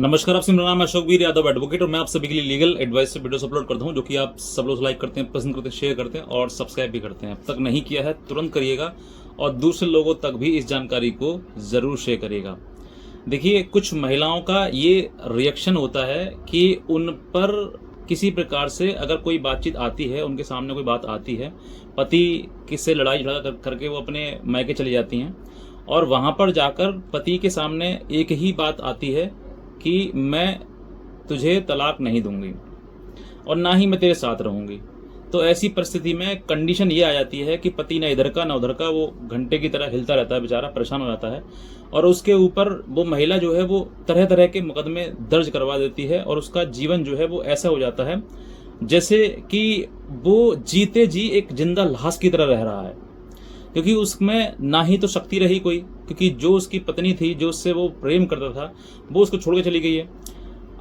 नमस्कार, आपसे मेरा नाम है अशोक वीर यादव एडवोकेट और मैं आप सभी के लिए लीगल एडवाइस से वीडियोस अपलोड करता हूं जो कि आप सब लोग लाइक करते हैं, पसंद करते हैं, शेयर करते हैं और सब्सक्राइब भी करते हैं। अब तक नहीं किया है तुरंत करिएगा और दूसरे लोगों तक भी इस जानकारी को ज़रूर शेयर करिएगा। देखिए, कुछ महिलाओं का ये रिएक्शन होता है कि उन पर किसी प्रकार से अगर कोई बातचीत आती है, उनके सामने कोई बात आती है, पति किससे लड़ाई झगड़ा करके वो अपने मायके चली जाती हैं और वहाँ पर जाकर पति के सामने एक ही बात आती है कि मैं तुझे तलाक नहीं दूंगी और ना ही मैं तेरे साथ रहूंगी। तो ऐसी परिस्थिति में कंडीशन ये आ जाती है कि पति ना इधर का ना उधर का, वो घंटे की तरह हिलता रहता है, बेचारा परेशान हो जाता है और उसके ऊपर वो महिला जो है वो तरह तरह के मुकदमे दर्ज करवा देती है और उसका जीवन जो है वो ऐसा हो जाता है जैसे कि वो जीते जी एक जिंदा लाश की तरह रह रहा है, क्योंकि उसमें ना ही तो शक्ति रही कोई, क्योंकि जो उसकी पत्नी थी, जो उससे वो प्रेम करता था, वो उसको छोड़ के चली गई है।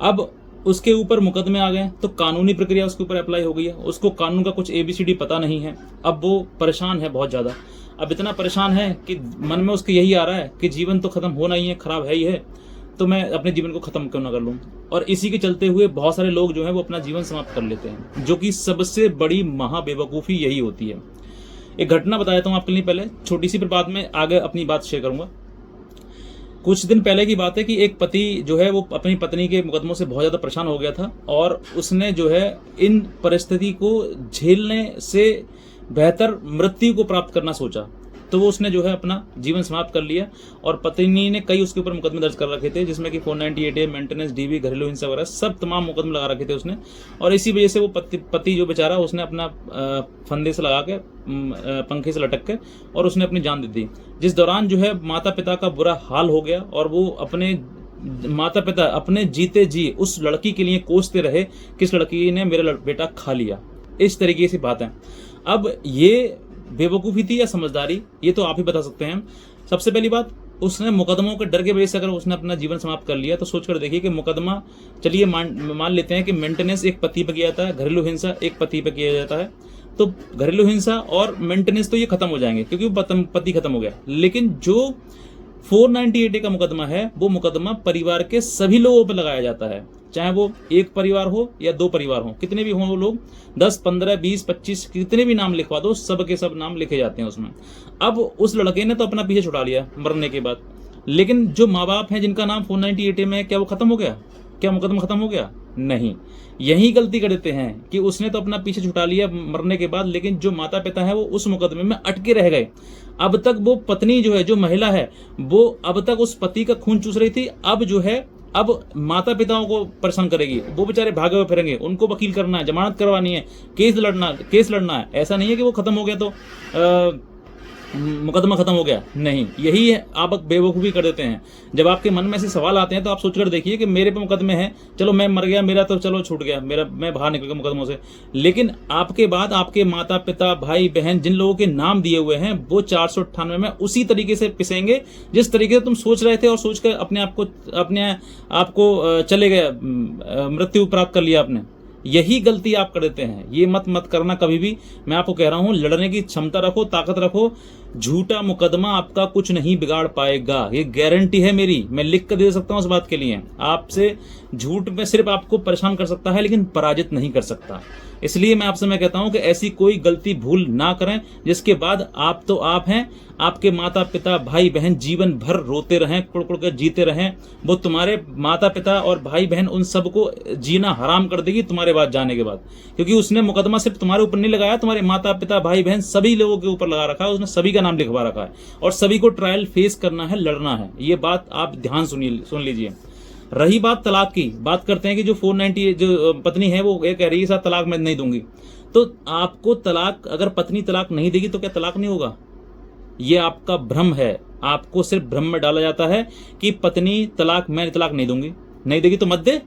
अब उसके ऊपर मुकदमे आ गए तो कानूनी प्रक्रिया उसके ऊपर अप्लाई हो गई है। उसको कानून का कुछ ABCD पता नहीं है। अब वो परेशान है बहुत ज़्यादा। अब इतना परेशान है कि मन में उसके यही आ रहा है कि जीवन तो ख़त्म होना ही है, ख़राब है ही है, तो मैं अपने जीवन को ख़त्म क्यों ना कर लूँ। और इसी के चलते हुए बहुत सारे लोग जो हैं वो अपना जीवन समाप्त कर लेते हैं, जो कि सबसे बड़ी महाबेवकूफ़ी यही होती है। एक घटना बता देता हूँ आपके लिए, पहले छोटी सी, फिर बाद में आगे अपनी बात शेयर करूंगा। कुछ दिन पहले की बात है कि एक पति जो है वो अपनी पत्नी के मुकदमों से बहुत ज़्यादा परेशान हो गया था और उसने जो है इन परिस्थिति को झेलने से बेहतर मृत्यु को प्राप्त करना सोचा। तो वो उसने जो है अपना जीवन समाप्त कर लिया और पत्नी ने कई उसके ऊपर मुकदमे दर्ज कर रखे थे, जिसमें कि 498A, मेंटेनेंस, DV, घरेलू हिंसा वगैरह सब तमाम मुकदमे लगा रखे थे उसने। और इसी वजह से वो पति जो बेचारा, उसने अपना फंदे से लगा के, पंखे से लटक के और उसने अपनी जान दे दी। जिस दौरान जो है माता पिता का बुरा हाल हो गया और वो अपने माता पिता अपने जीते जी उस लड़की के लिए कोसते रहे, किस लड़की ने मेरा बेटा खा लिया। इस तरीके से बात है। अब ये बेवकूफ़ी थी या समझदारी, ये तो आप ही बता सकते हैं। सबसे पहली बात, उसने मुकदमों के डर के वजह से अगर उसने अपना जीवन समाप्त कर लिया तो सोचकर देखिए कि मुकदमा, चलिए मान लेते हैं कि मेंटेनेंस एक पति पे किया जाता है, घरेलू हिंसा एक पति पे किया जाता है, तो घरेलू हिंसा और मेंटेनेंस तो ये खत्म हो जाएंगे क्योंकि पति खत्म हो गया। लेकिन जो 498A का मुकदमा है, वो मुकदमा परिवार के सभी लोगों पर लगाया जाता है, चाहे वो एक परिवार हो या दो परिवार हो, कितने भी हों वो लोग, 10, 15, 20, 25 कितने भी नाम लिखवा दो, सब के सब नाम लिखे जाते हैं उसमें। अब उस लड़के ने तो अपना पीछे छुड़ा लिया मरने के बाद, लेकिन जो माँ बाप हैं जिनका नाम 498A में है, क्या वो खत्म हो गया? क्या मुकदमा खत्म हो गया? नहीं। यही गलती कर देते हैं कि उसने तो अपना पीछे छुटा लिया मरने के बाद, लेकिन जो माता पिता है वो उस मुकदमे में अटके रह गए। अब तक वो पत्नी जो है, जो महिला है, वो अब तक उस पति का खून चूस रही थी, अब जो है अब माता पिताओं को परेशान करेगी। वो बेचारे भागे हुए फिरेंगे, उनको वकील करना है, जमानत करवानी है, केस लड़ना है। ऐसा नहीं है कि वो खत्म हो गया तो मुकदमा खत्म हो गया, नहीं। यही है, आप बेवकूफ़ी कर देते हैं। जब आपके मन में ऐसे सवाल आते हैं तो आप सोचकर देखिए कि मेरे पे मुकदमे हैं, चलो मैं मर गया, मेरा तो चलो छूट गया, मैं बाहर निकल गया मुकदमों से। लेकिन आपके बाद आपके माता पिता, भाई बहन, जिन लोगों के नाम दिए हुए हैं, वो 498 में उसी तरीके से पिसेंगे जिस तरीके से तुम सोच रहे थे और सोचकर अपने आप को चले गए, मृत्यु प्राप्त कर लिया आपने। यही गलती आप कर देते हैं। ये मत करना कभी भी। मैं आपको कह रहा हूं, लड़ने की क्षमता रखो, ताकत रखो। झूठा मुकदमा आपका कुछ नहीं बिगाड़ पाएगा, ये गारंटी है मेरी। मैं लिख कर दे सकता हूं इस बात के लिए। आपसे झूठ में सिर्फ आपको परेशान कर सकता है, लेकिन पराजित नहीं कर सकता। इसलिए मैं कहता हूं कि ऐसी कोई गलती भूल ना करें जिसके बाद आप तो आप हैं, आपके माता पिता, भाई बहन जीवन भर रोते रहें, कुड़ कर जीते रहें। वो तुम्हारे माता पिता और भाई बहन उन सबको जीना हराम कर देगी तुम्हारे बाद जाने के बाद, क्योंकि उसने मुकदमा सिर्फ तुम्हारे ऊपर नहीं लगाया, तुम्हारे माता पिता, भाई बहन सभी लोगों के ऊपर लगा रखा है। उसने सभी का नाम लिखवा रखा है और सभी को ट्रायल फेस करना है, लड़ना है। ये बात आप ध्यान सुन लीजिए। रही बात तलाक की, बात करते हैं कि जो 498 जो पत्नी है वो ये कह रही है साथ तलाक मैं नहीं दूंगी। तो आपको तलाक, अगर पत्नी तलाक नहीं देगी तो क्या तलाक नहीं होगा? ये आपका भ्रम है। आपको सिर्फ भ्रम में डाला जाता है कि पत्नी मैं तलाक नहीं दूंगी, नहीं देगी तो मत दे।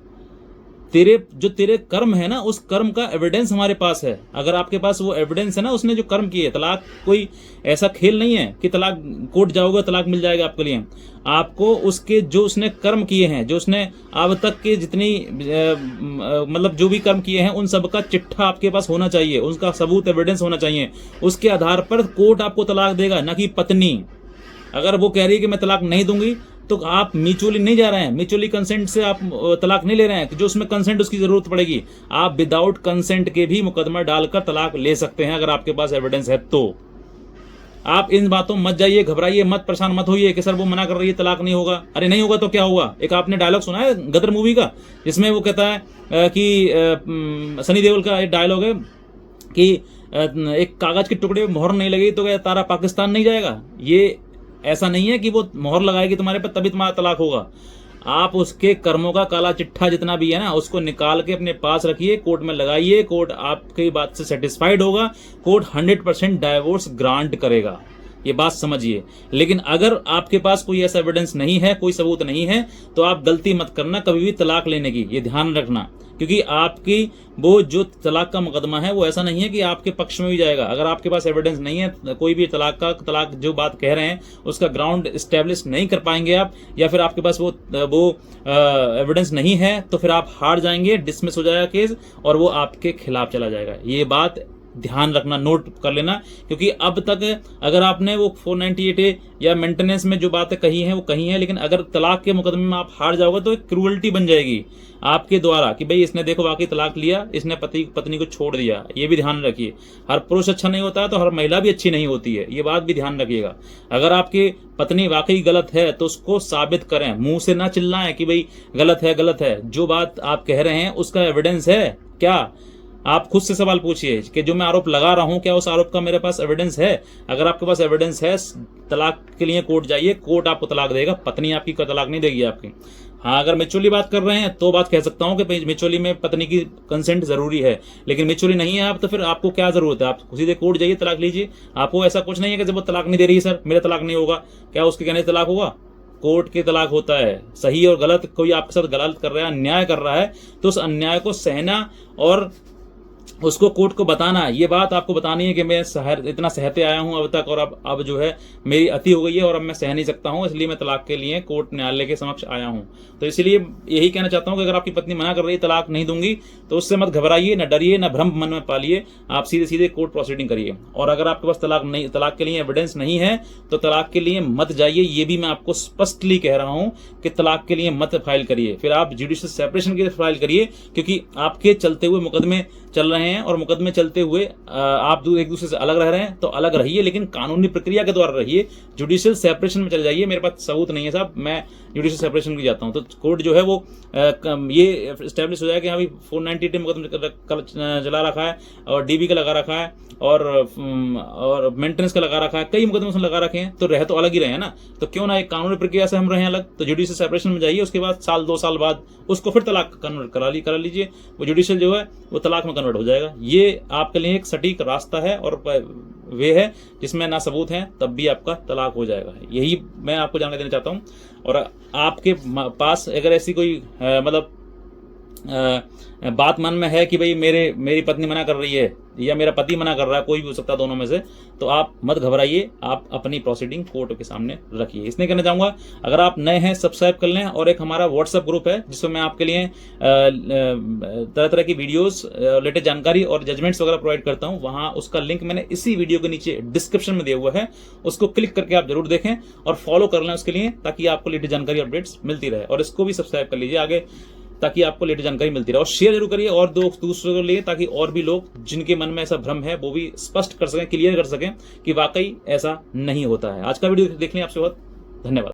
तेरे कर्म है ना, उस कर्म का एविडेंस हमारे पास है। अगर आपके पास वो एविडेंस है ना, उसने जो कर्म किए, तलाक कोई ऐसा खेल नहीं है कि तलाक कोर्ट जाओगे तलाक मिल जाएगा आपके लिए। आपको उसके जो उसने कर्म किए हैं, जो उसने अब तक के जितनी मतलब जो भी कर्म किए हैं, उन सब का चिट्ठा आपके पास होना चाहिए, उसका सबूत एविडेंस होना चाहिए। उसके आधार पर कोर्ट आपको तलाक देगा, ना कि पत्नी। अगर वो कह रही है कि मैं तलाक नहीं दूंगी तो आप म्यूचुअली नहीं जा रहे हैं, म्यूचुअली कंसेंट से आप तलाक नहीं ले रहे हैं, जो उसमें कंसेंट उसकी जरूरत पड़ेगी, आप विदाउट कंसेंट के भी मुकदमा डालकर तलाक ले सकते हैं अगर आपके पास एविडेंस है तो। आप इन बातों मत जाइए, घबराइए मत, परेशान मत होइए कि सर वो मना कर रही है तलाक नहीं होगा। अरे नहीं होगा तो क्या होगा। एक आपने डायलॉग सुना है गदर मूवी का, जिसमें वो कहता है कि सनी देओल का एक डायलॉग है कि एक कागज के टुकड़े पे मोहर नहीं लगी तो क्या तारा पाकिस्तान नहीं जाएगा। ये ऐसा नहीं है कि वो मोहर लगाएगी तुम्हारे पर तभी तुम्हारा तलाक होगा। आप उसके कर्मों का काला चिट्ठा जितना भी है ना, उसको निकाल के अपने पास रखिए, कोर्ट में लगाइए, कोर्ट आपकी बात से सेटिस्फाइड होगा, कोर्ट 100% डाइवोर्स ग्रांट करेगा। ये बात समझिए। लेकिन अगर आपके पास कोई ऐसा एविडेंस नहीं है, कोई सबूत नहीं है, तो आप गलती मत करना कभी भी तलाक लेने की, ये ध्यान रखना। क्योंकि आपकी वो जो तलाक का मुकदमा है वो ऐसा नहीं है कि आपके पक्ष में भी जाएगा। अगर आपके पास एविडेंस नहीं है कोई भी तलाक जो बात कह रहे हैं उसका ग्राउंड एस्टेब्लिश नहीं कर पाएंगे आप, या फिर आपके पास वो एविडेंस नहीं है, तो फिर आप हार जाएंगे, डिसमिस हो जाएगा केस और वो आपके खिलाफ चला जाएगा। ये बात ध्यान रखना, नोट कर लेना। क्योंकि अब तक अगर आपने वो 498A या मेंटेनेंस में जो बातें कही हैं वो कही हैं, लेकिन अगर तलाक के मुकदमे में आप हार जाओगे तो एक क्रूअल्टी बन जाएगी आपके द्वारा कि भाई इसने देखो वाकई तलाक लिया, इसने पत्नी को छोड़ दिया। ये भी ध्यान रखिए। हर पुरुष अच्छा नहीं होता तो हर महिला भी अच्छी नहीं होती है, ये बात भी ध्यान रखिएगा। अगर आपकी पत्नी वाकई गलत है तो उसको साबित करें, मुंह से ना चिल्लाएं कि भाई गलत है गलत है। जो बात आप कह रहे हैं उसका एविडेंस है क्या? आप खुद से सवाल पूछिए कि जो मैं आरोप लगा रहा हूं क्या उस आरोप का मेरे पास एविडेंस है। अगर आपके पास एविडेंस है, तलाक के लिए कोर्ट जाइए, कोर्ट आपको तलाक देगा, पत्नी आपकी को तलाक नहीं देगी आपकी। हाँ, अगर म्यूचुअली बात कर रहे हैं तो बात कह सकता हूं कि म्यूचुअली में पत्नी की कंसेंट जरूरी है, लेकिन म्यूचुअली नहीं है आप, तो फिर आपको क्या जरूरत है? आप सीधे कोर्ट जाइए, तलाक लीजिए। आपको ऐसा कुछ नहीं है कि जब वो तलाक नहीं दे रही है सर मेरा तलाक नहीं होगा, क्या उसके कहने से तलाक होगा? कोर्ट के तलाक होता है। सही और गलत, कोई आपके साथ गलत कर रहा है, अन्याय कर रहा है, तो उस अन्याय को सहना और उसको कोर्ट को बताना। ये बात आपको बतानी है कि मैं इतना सहते आया हूं अब तक और अब जो है मेरी अति हो गई है और अब मैं सह नहीं सकता हूं, इसलिए मैं तलाक के लिए कोर्ट न्यायालय के समक्ष आया हूं। तो इसलिए यही कहना चाहता हूं कि अगर आपकी पत्नी मना कर रही है तलाक नहीं दूंगी तो उससे मत घबराइए, न डरिए, न भ्रम मन में पालिए। आप सीधे सीधे कोर्ट प्रोसीडिंग करिए। और अगर आपके पास तलाक के लिए एविडेंस नहीं है तो तलाक के लिए मत जाइए। ये भी मैं आपको स्पष्टली कह रहा हूं कि तलाक के लिए मत फाइल करिए। फिर आप जुडिशियल सेपरेशन के लिए फाइल करिए, क्योंकि आपके चलते हुए मुकदमे चल रहे हैं और मुकदमे चलते हुए आप एक दूसरे से अलग रह रहे हैं, तो अलग रहिए, लेकिन कानूनी प्रक्रिया के द्वारा रहिए। जुडिशियल सेपरेशन में चले जाइए। मेरे पास सबूत नहीं है साहब, मैं जुडिशियल सेपरेशन की जाता हूं, तो कोर्ट जो है वो ये स्टैब्लिश हो जाएगा कि हाँ भाई 498 मुकदमा चला रखा है और DB का लगा रखा है और मेंटेनेंस का लगा रखा है, कई मुकदमे उसने लगा रखे हैं, तो रह तो अलग ही रहे हैं ना, तो क्यों ना एक कानूनी प्रक्रिया से हम रहे अलग। तो जुडिशियल सेपरेशन में जाइए, उसके बाद साल 2 साल बाद उसको फिर तलाक कन्वर्ट करा लीजिए। वो जुडिशियल जो है वो तलाक में कन्वर्ट हो जाएगा। ये आपके लिए एक सटीक रास्ता है और वे है जिसमें ना सबूत हैं तब भी आपका तलाक हो जाएगा। यही मैं आपको जानकारी देना चाहता हूँ। और आपके पास अगर ऐसी कोई मतलब बात मन में है कि भाई मेरी पत्नी मना कर रही है या मेरा पति मना कर रहा है, कोई भी हो सकता है दोनों में से, तो आप मत घबराइए, आप अपनी प्रोसीडिंग कोर्ट के सामने रखिए। इसलिए कहना चाहूँगा अगर आप नए हैं सब्सक्राइब कर लें। और एक हमारा व्हाट्सएप ग्रुप है जिसमें मैं आपके लिए तरह तरह की वीडियोस, लेटेस्ट जानकारी और जजमेंट्स वगैरह प्रोवाइड करता हूँ। वहाँ उसका लिंक मैंने इसी वीडियो के नीचे डिस्क्रिप्शन में दिया हुआ है, उसको क्लिक करके आप जरूर देखें और फॉलो कर लें उसके लिए, ताकि आपको लेटेस्ट जानकारी अपडेट्स मिलती रहे। और इसको भी सब्सक्राइब कर लीजिए आगे, ताकि आपको लेटेस्ट जानकारी मिलती रहे। और शेयर जरूर करिए और दूसरों को लिए, ताकि और भी लोग जिनके मन में ऐसा भ्रम है वो भी स्पष्ट कर सकें, क्लियर कर सकें कि वाकई ऐसा नहीं होता है। आज का वीडियो देखने आपसे बहुत धन्यवाद।